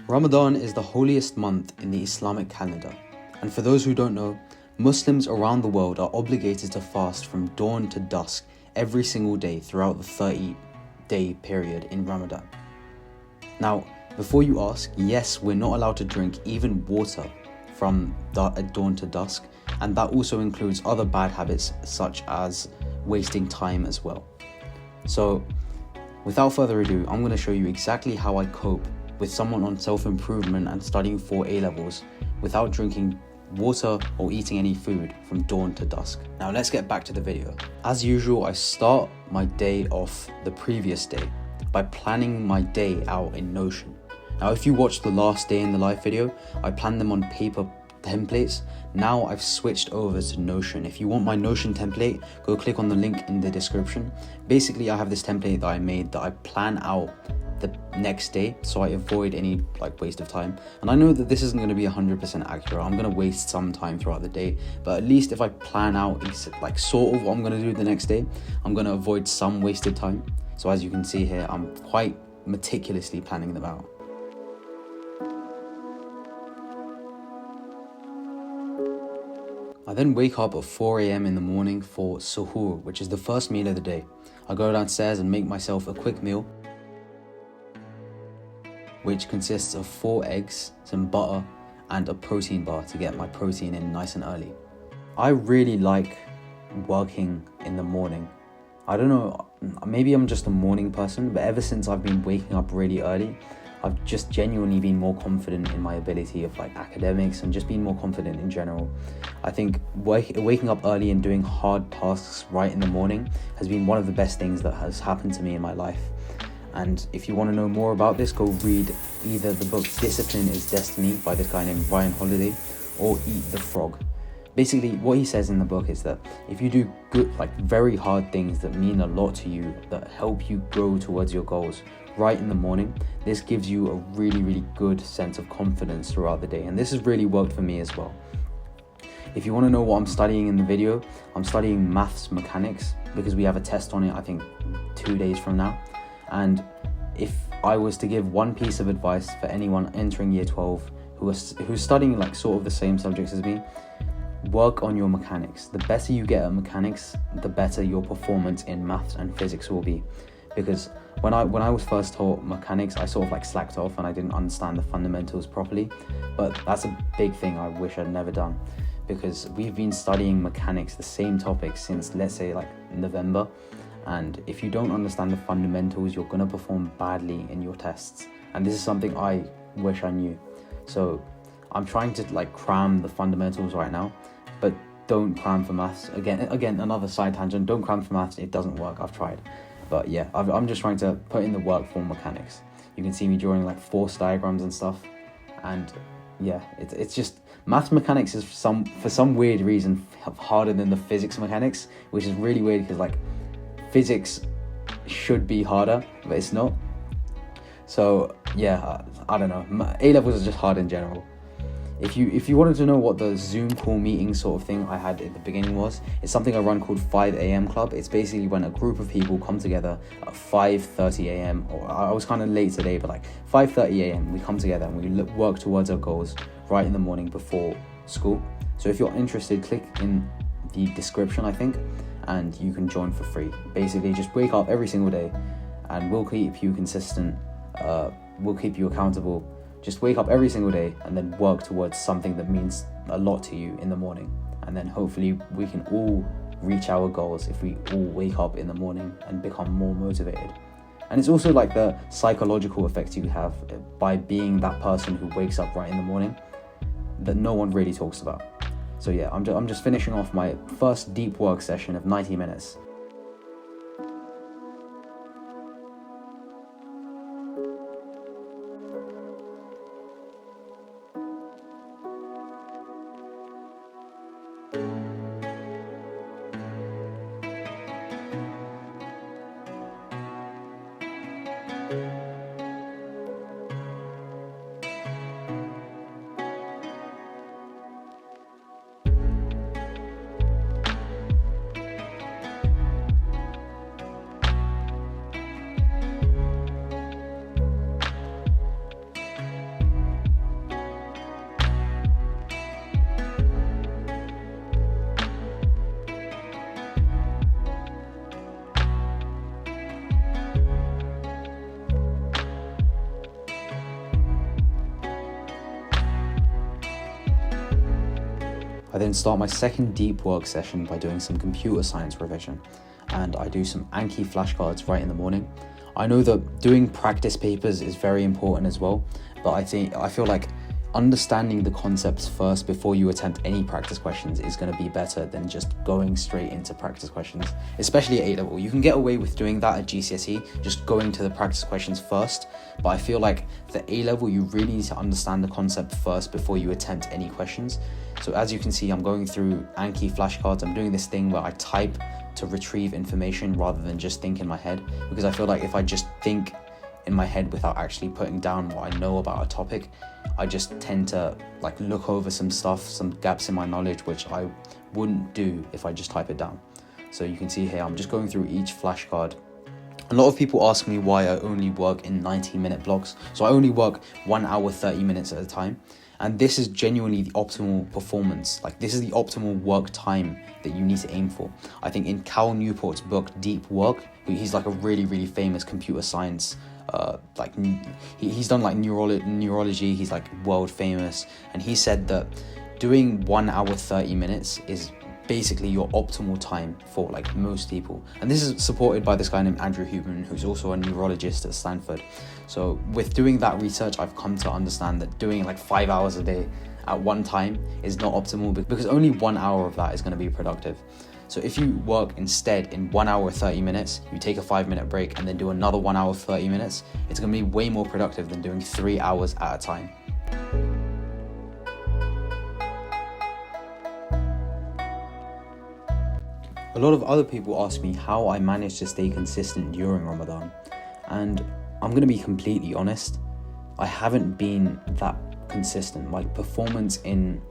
Ramadan is the holiest month in the Islamic calendar, and for those who don't know, Muslims around the world are obligated to fast from dawn to dusk every single day throughout the 30-day period in Ramadan. Now, before you ask, yes, we're not allowed to drink even water from dawn to dusk, and that also includes other bad habits such as wasting time as well. So, without further ado, I'm going to show you exactly how I cope with someone on self-improvement and studying for A-levels without drinking water or eating any food from dawn to dusk. Now let's get back to the video. As usual, I start my day off the previous day by planning my day out in Notion. Now if you watched the last day in the live video, I planned them on paper templates. Now I've switched over to Notion. If you want my Notion template, go click on the link in the description. Basically, I have this template that I made that I plan out the next day so I avoid any waste of time. And I know that this isn't going to be 100% accurate. I'm going to waste some time throughout the day, but at least if I plan out sort of what I'm going to do the next day, I'm going to avoid some wasted time. So as you can see here, I'm quite meticulously planning them out. I then wake up at 4 a.m. in the morning for suhoor, which is the first meal of the day. I go downstairs and make myself a quick meal, which consists of 4 eggs, some butter, and a protein bar to get my protein in nice and early. I really like working in the morning. I don't know, maybe I'm just a morning person, but ever since I've been waking up really early, I've just genuinely been more confident in my ability of academics and just being more confident in general. I think waking up early and doing hard tasks right in the morning has been one of the best things that has happened to me in my life. And if you want to know more about this, go read either the book Discipline is Destiny by this guy named Ryan Holiday, or Eat the Frog. Basically, what he says in the book is that if you do good, very hard things that mean a lot to you, that help you grow towards your goals right in the morning, this gives you a really, really good sense of confidence throughout the day. And this has really worked for me as well. If you want to know what I'm studying in the video, I'm studying maths mechanics because we have a test on it, I think 2 days from now. And if I was to give one piece of advice for anyone entering year 12 who's studying sort of the same subjects as me, work on your mechanics. The better you get at mechanics, the better your performance in maths and physics will be. Because when I was first taught mechanics, I sort of slacked off and I didn't understand the fundamentals properly. But that's a big thing I wish I'd never done, because we've been studying mechanics, the same topic, since let's say November. And if you don't understand the fundamentals, you're going to perform badly in your tests. And this is something I wish I knew. So I'm trying to cram the fundamentals right now, but don't cram for maths. Again, another side tangent, don't cram for maths. It doesn't work. I've tried. But yeah, I'm just trying to put in the work for mechanics. You can see me drawing force diagrams and stuff. And yeah, it's just maths mechanics is for some weird reason harder than the physics mechanics, which is really weird because physics should be harder, but it's not. So yeah, I don't know. A-levels are just hard in general. If you wanted to know what the Zoom call meeting sort of thing I had at the beginning was, it's something I run called 5 a.m. Club. It's basically when a group of people come together at 5:30 a.m. or I was kind of late today, but 5:30 a.m. we come together and we work towards our goals right in the morning before school. So if you're interested, click in the description, I think, and you can join for free. Basically, just wake up every single day and we'll keep you consistent. We'll keep you accountable. Just wake up every single day and then work towards something that means a lot to you in the morning. And then hopefully we can all reach our goals if we all wake up in the morning and become more motivated. And it's also the psychological effect you have by being that person who wakes up right in the morning that no one really talks about. So yeah, I'm just finishing off my first deep work session of 90 minutes. I then start my second deep work session by doing some computer science revision, and I do some Anki flashcards right in the morning. I know that doing practice papers is very important as well, but I feel like understanding the concepts first before you attempt any practice questions is going to be better than just going straight into practice questions, especially at A-level. You can get away with doing that at GCSE, just going to the practice questions first, but I feel like for A-level you really need to understand the concept first before you attempt any questions. So as you can see, I'm going through Anki flashcards. I'm doing this thing where I type to retrieve information rather than just think in my head, because I feel like if I just think in my head without actually putting down what I know about a topic, I just tend to like look over some stuff, some gaps in my knowledge, which I wouldn't do if I just type it down. So you can see here, I'm just going through each flashcard. A lot of people ask me why I only work in 90-minute blocks. So I only work 1 hour, 30 minutes at a time. And this is genuinely the optimal performance. Like, this is the optimal work time that you need to aim for. I think in Cal Newport's book, Deep Work, he's like a really, really famous computer science he's done like neurology, he's like world famous, and he said that doing 1 hour 30 minutes is basically your optimal time for like most people. And this is supported by this guy named Andrew Huberman, who's also a neurologist at Stanford. So with doing that research, I've come to understand that doing like 5 hours a day at one time is not optimal, because only 1 hour of that is going to be productive. So if you work instead in 1 hour 30 minutes, you take a 5-minute break and then do another 1 hour 30 minutes, it's going to be way more productive than doing 3 hours at a time. A lot of other people ask me how I manage to stay consistent during Ramadan, and I'm going to be completely honest, I haven't been that consistent. My performance in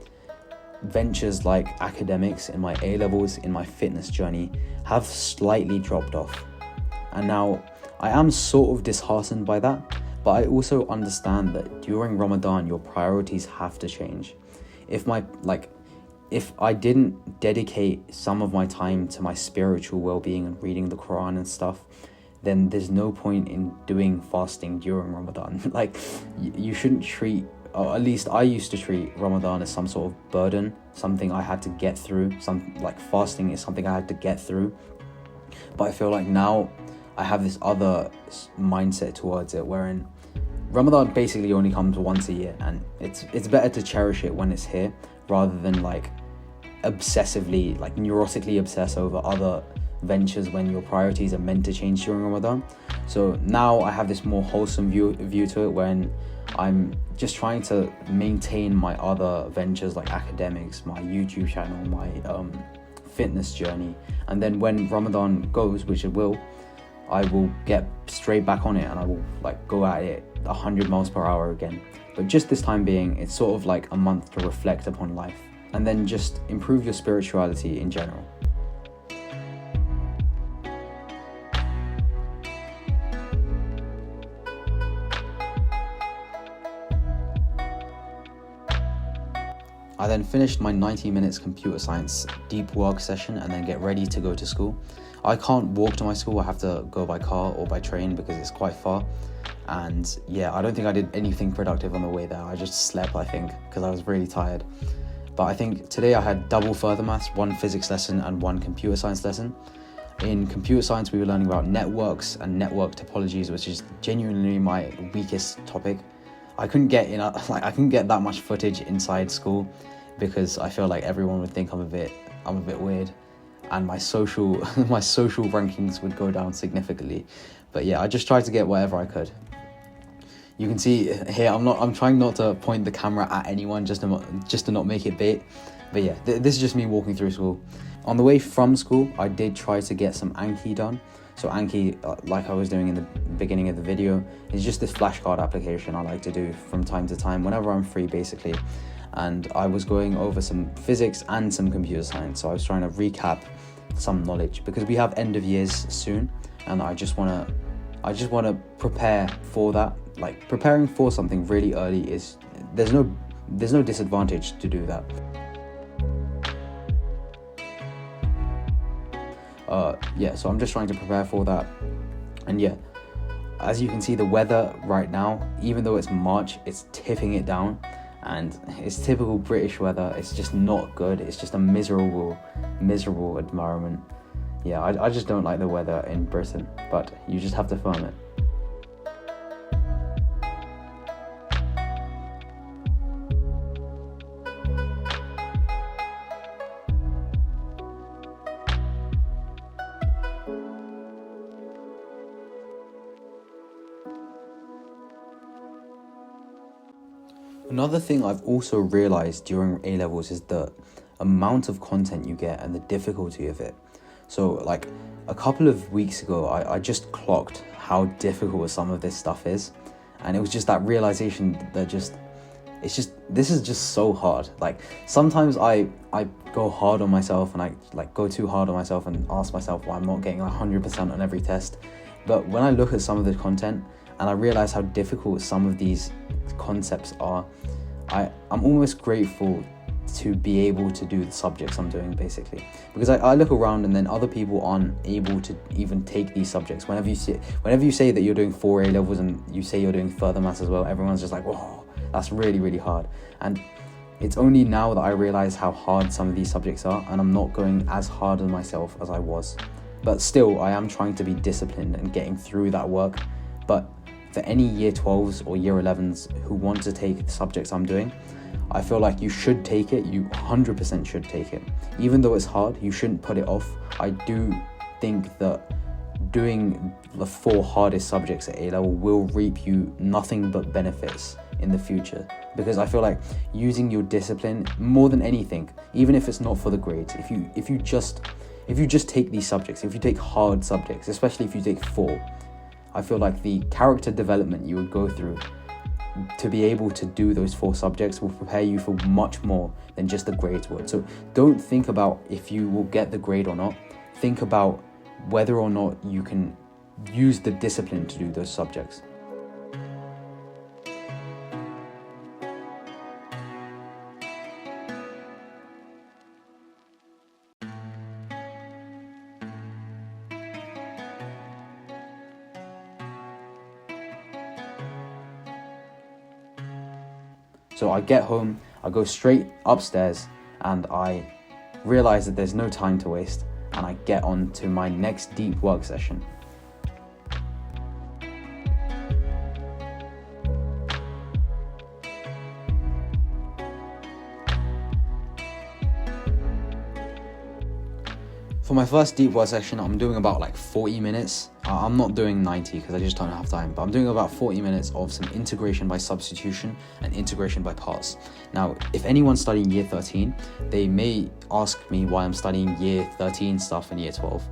ventures like academics, in my A-levels, in my fitness journey have slightly dropped off. And now I am sort of disheartened by that, but I also understand that during Ramadan your priorities have to change. If I didn't dedicate some of my time to my spiritual well-being and reading the Quran and stuff, then there's no point in doing fasting during Ramadan. Like, you shouldn't treat, or at least I used to treat Ramadan as some sort of burden, something I had to get through. Fasting is something I had to get through. But I feel like now I have this other mindset towards it, wherein Ramadan basically only comes once a year, and it's better to cherish it when it's here rather than obsessively, neurotically obsess over other ventures when your priorities are meant to change during Ramadan. So now I have this more wholesome view to it, when I'm just trying to maintain my other ventures like academics, my YouTube channel, my fitness journey, and then when Ramadan goes, which it will, I will get straight back on it and I will go at it 100 miles per hour again. But just this time being, it's sort of like a month to reflect upon life and then just improve your spirituality in general. I then finished my 90 minutes computer science deep work session and then get ready to go to school. I can't walk to my school, I have to go by car or by train because it's quite far. And yeah, I don't think I did anything productive on the way there. I just slept, I think, because I was really tired. But I think today I had double further maths, 1 physics lesson and 1 computer science lesson. In computer science, we were learning about networks and network topologies, which is genuinely my weakest topic. I couldn't get that much footage inside school because I feel like everyone would think I'm a bit weird, and my social rankings would go down significantly. But yeah, I just tried to get whatever I could. You can see here, I'm trying not to point the camera at anyone just to not make it bait. But yeah, this is just me walking through school. On the way from school, I did try to get some Anki done. So Anki, like I was doing in the beginning of the video, is just this flashcard application I like to do from time to time whenever I'm free, basically. And I was going over some physics and some computer science. So I was trying to recap some knowledge because we have end of years soon, and I just want to prepare for that. Like, preparing for something really early is there's no disadvantage to do that. So I'm just trying to prepare for that. And yeah, as you can see, the weather right now, even though it's March, it's tipping it down. and it's typical British weather. It's just not good. It's just a miserable environment. Yeah, I just don't like the weather in Britain, but you just have to firm it. Another thing I've also realised during A-levels is the amount of content you get and the difficulty of it. So like a couple of weeks ago, I just clocked how difficult some of this stuff is. And it was just that realisation that this is just so hard. Like sometimes I go hard on myself, and I like go too hard on myself and ask myself why I'm not getting 100% on every test. But when I look at some of the content and I realise how difficult some of these concepts are, I'm almost grateful to be able to do the subjects I'm doing, basically, because I look around and then other people aren't able to even take these subjects. Whenever you say that you're doing 4 A-levels and you say you're doing further maths as well, everyone's just like, whoa, that's really, really hard. And it's only now that I realize how hard some of these subjects are, and I'm not going as hard on myself as I was. But still, I am trying to be disciplined and getting through that work. But for any year 12s or year 11s who want to take the subjects I'm doing, I feel like you should take it. You 100% should take it. Even though it's hard, you shouldn't put it off. I do think that doing the 4 hardest subjects at A-level will reap you nothing but benefits in the future, because I feel like using your discipline more than anything, even if it's not for the grades, if you just take these subjects, if you take hard subjects, especially if you take 4, I feel like the character development you would go through to be able to do those 4 subjects will prepare you for much more than just the grades would. So don't think about if you will get the grade or not. Think about whether or not you can use the discipline to do those subjects. So I get home, I go straight upstairs, and I realize that there's no time to waste, and I get on to my next deep work session. For my first deep work session, I'm doing about like 40 minutes. I'm not doing 90 because I just don't have time, but I'm doing about 40 minutes of some integration by substitution and integration by parts. Now, if anyone's studying year 13, they may ask me why I'm studying year 13 stuff in year 12.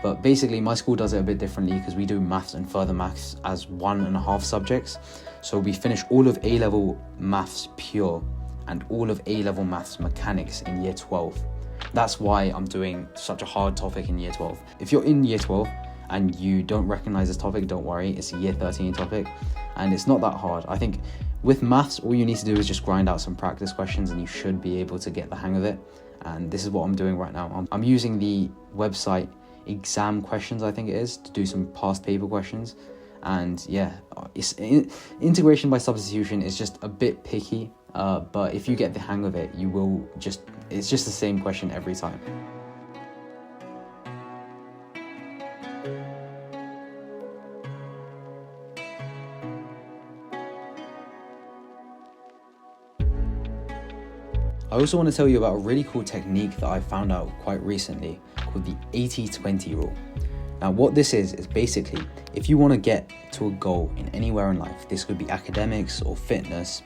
But basically, my school does it a bit differently because we do maths and further maths as 1.5 subjects. So we finish all of A-level maths pure and all of A-level maths mechanics in year 12. That's why I'm doing such a hard topic in year 12. If you're in year 12 and you don't recognize this topic, don't worry, it's a year 13 topic and it's not that hard. I think with maths, all you need to do is just grind out some practice questions and you should be able to get the hang of it. And this is what I'm doing right now. I'm using the website Exam Questions, I think it is, to do some past paper questions. And yeah, integration by substitution is just a bit picky, but if you get the hang of it, it's just the same question every time. I also want to tell you about a really cool technique that I found out quite recently called the 80-20 rule. Now what this is basically, if you want to get to a goal in anywhere in life, this could be academics or fitness,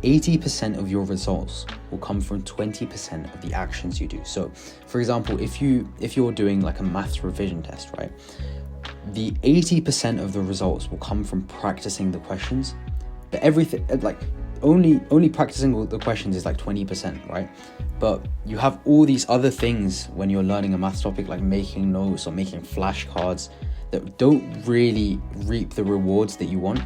80% of your results will come from 20% of the actions you do. So for example, if you're doing like a maths revision test, right? The 80% of the results will come from practicing the questions, but everything, like only practicing the questions is like 20%, right? But you have all these other things when you're learning a maths topic, like making notes or making flashcards, that don't really reap the rewards that you want.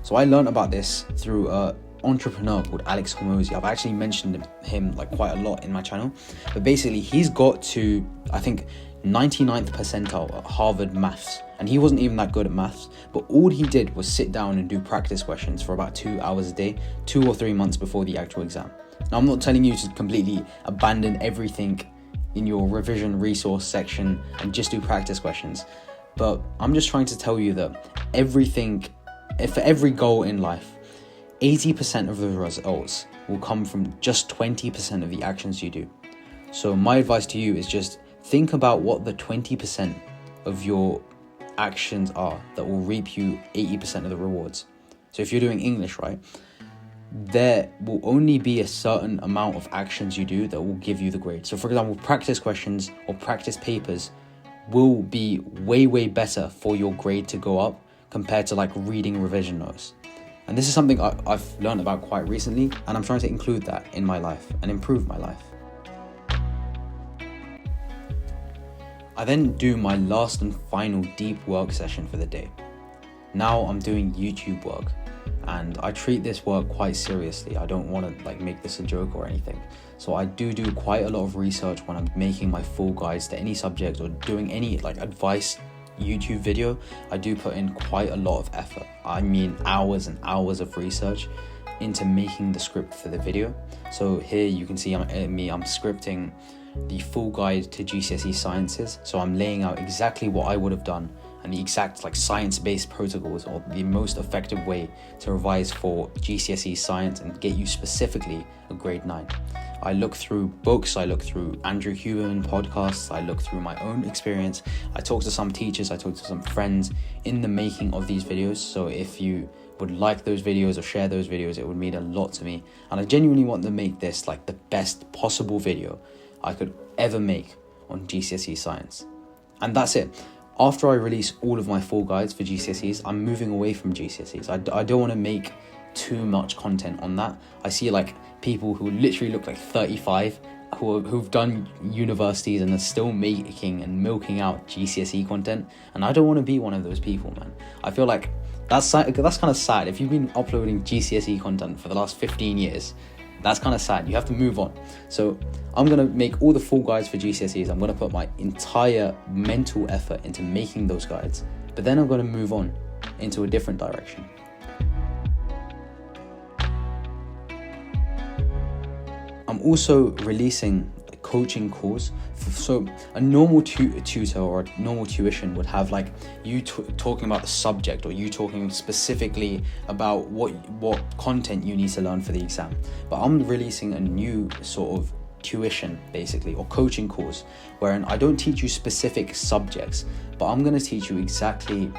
So I learned about this through an entrepreneur called Alex Hormozy. I've actually mentioned him like quite a lot in my channel, but basically he's got to, I think, 99th percentile at Harvard maths and he wasn't even that good at maths, but all he did was sit down and do practice questions for about 2 hours a day, 2 or 3 months before the actual exam. Now, I'm not telling you to completely abandon everything in your revision resource section and just do practice questions, but I'm just trying to tell you that for every goal in life, 80% of the results will come from just 20% of the actions you do. So my advice to you is just think about what the 20% of your actions are that will reap you 80% of the rewards. So if you're doing English, right, there will only be a certain amount of actions you do that will give you the grade. So for example, practice questions or practice papers will be way better for your grade to go up compared to like reading revision notes. And this is something I've learned about quite recently, and I'm trying to include that in my life and improve my life. I then do my last and final deep work session for the day. Now I'm doing YouTube work, and I treat this work quite seriously. I don't want to make this a joke or anything. So I do quite a lot of research when I'm making my full guides to any subject or doing any advice YouTube video. I do put in quite a lot of effort. I mean hours and hours of research into making the script for the video. So here you can see I'm scripting the full guide to GCSE sciences. So I'm laying out exactly what I would have done and the exact science-based protocols or the most effective way to revise for GCSE science and get you specifically a grade 9. I look through books, I look through Andrew Huberman podcasts, I look through my own experience, I talk to some teachers, I talk to some friends in the making of these videos. So if you would like those videos or share those videos, it would mean a lot to me. And I genuinely want to make this the best possible video I could ever make on GCSE science. And that's it. After I release all of my full guides for GCSEs, I'm moving away from GCSEs. I don't want to make too much content on that. I see people who literally look like 35 who've done universities and are still making and milking out GCSE content, and I don't want to be one of those people, man. I feel like that's kind of sad. If you've been uploading GCSE content for the last 15 years, that's kind of sad. You have to move on. So I'm going to make all the full guides for GCSEs. I'm going to put my entire mental effort into making those guides, but then I'm going to move on into a different direction. I'm also releasing a coaching course. So a normal tutor or a normal tuition would have you talking about the subject, or you talking specifically about what content you need to learn for the exam. But I'm releasing a new sort of tuition basically, or coaching course, wherein I don't teach you specific subjects, but I'm going to teach you exactly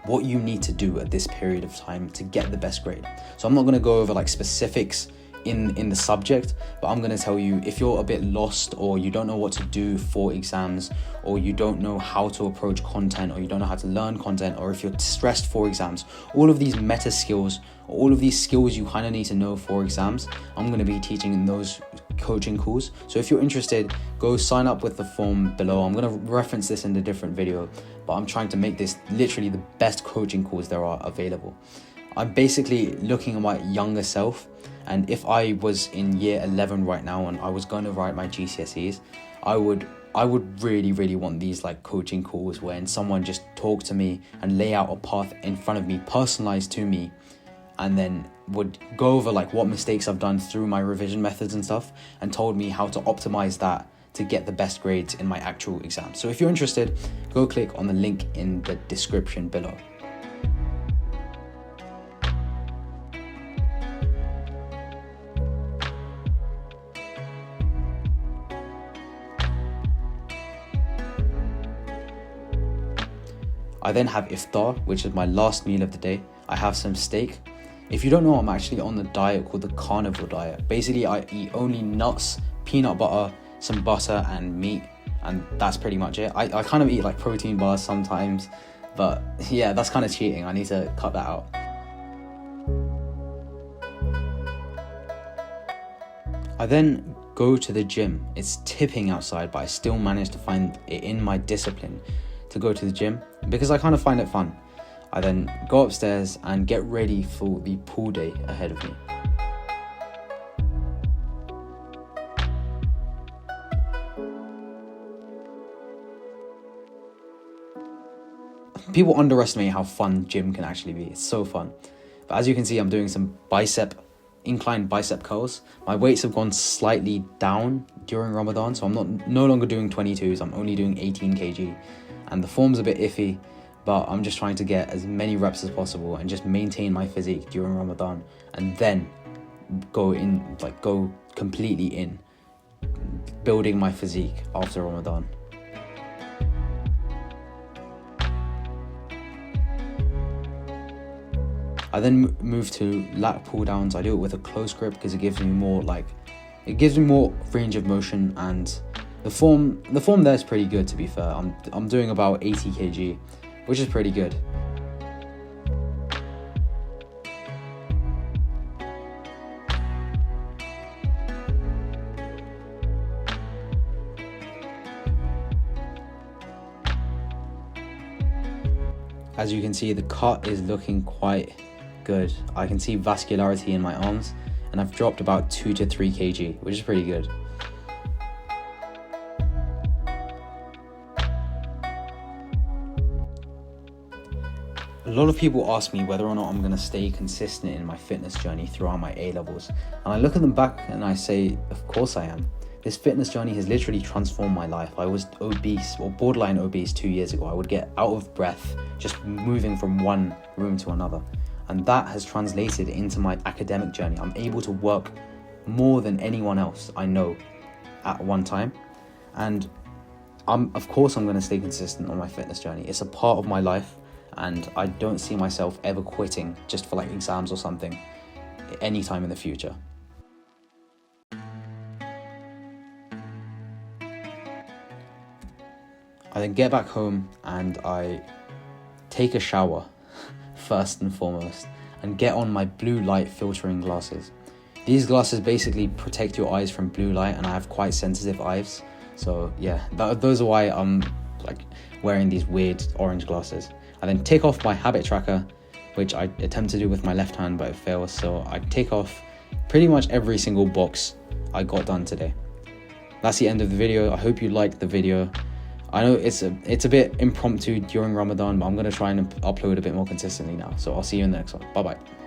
what you need to do at this period of time to get the best grade. So I'm not going to go over specifics in the subject, but I'm going to tell you, if you're a bit lost or you don't know what to do for exams, or you don't know how to approach content, or you don't know how to learn content, or if you're stressed for exams, all of these meta skills, all of these skills you kind of need to know for exams, I'm going to be teaching in those coaching calls. So if you're interested, go sign up with the form below. I'm going to reference this in a different video, but I'm trying to make this literally the best coaching calls there are available. I'm basically looking at my younger self, and if I was in year 11 right now and I was going to write my GCSEs, I would really want these coaching calls wherein someone just talk to me and lay out a path in front of me, personalized to me, and then would go over what mistakes I've done through my revision methods and stuff, and told me how to optimize that to get the best grades in my actual exam. So if you're interested, go click on the link in the description below. I then have iftar, which is my last meal of the day. I have some steak. If you don't know, I'm actually on the diet called the carnivore diet. Basically, I eat only nuts, peanut butter, some butter and meat, and that's pretty much it. I kind of eat protein bars sometimes, but yeah, that's kind of cheating. I need to cut that out. I then go to the gym. It's tipping outside, but I still manage to find it in my discipline to go to the gym because I kind of find it fun. I then go upstairs and get ready for the pool day ahead of me. people underestimate how fun gym can actually be. It's so fun. But as you can see, I'm doing some inclined bicep curls. My weights have gone slightly down during Ramadan, so I'm no longer doing 22s. I'm only doing 18 kg, and the form's a bit iffy, but I'm just trying to get as many reps as possible and just maintain my physique during Ramadan, and then go completely in building my physique after Ramadan. I then move to lat pull downs. I do it with a close grip because it gives me more range of motion, and the form there is pretty good, to be fair. I'm doing about 80 kg, which is pretty good. As you can see, the cut is looking quite good. I can see vascularity in my arms, and I've dropped about 2 to 3 kg, which is pretty good. A lot of people ask me whether or not I'm going to stay consistent in my fitness journey throughout my A-levels, and I look at them back and I say, of course I am. This fitness journey has literally transformed my life. I was obese, or borderline obese, 2 years ago. I would get out of breath just moving from one room to another. And that has translated into my academic journey. I'm able to work more than anyone else I know at one time. And of course I'm going to stay consistent on my fitness journey. It's a part of my life, and I don't see myself ever quitting just for like exams or something anytime in the future. I then get back home and I take a shower first and foremost, and get on my blue light filtering glasses. These glasses basically protect your eyes from blue light, and I have quite sensitive eyes, so yeah, those are why I'm like wearing these weird orange glasses. I then take off my habit tracker, which I attempt to do with my left hand but it fails, so I take off pretty much every single box I got done today. That's the end of the video. I hope you liked the video. I know it's a bit impromptu during Ramadan, but I'm going to try and upload a bit more consistently now. So I'll see you in the next one. Bye-bye.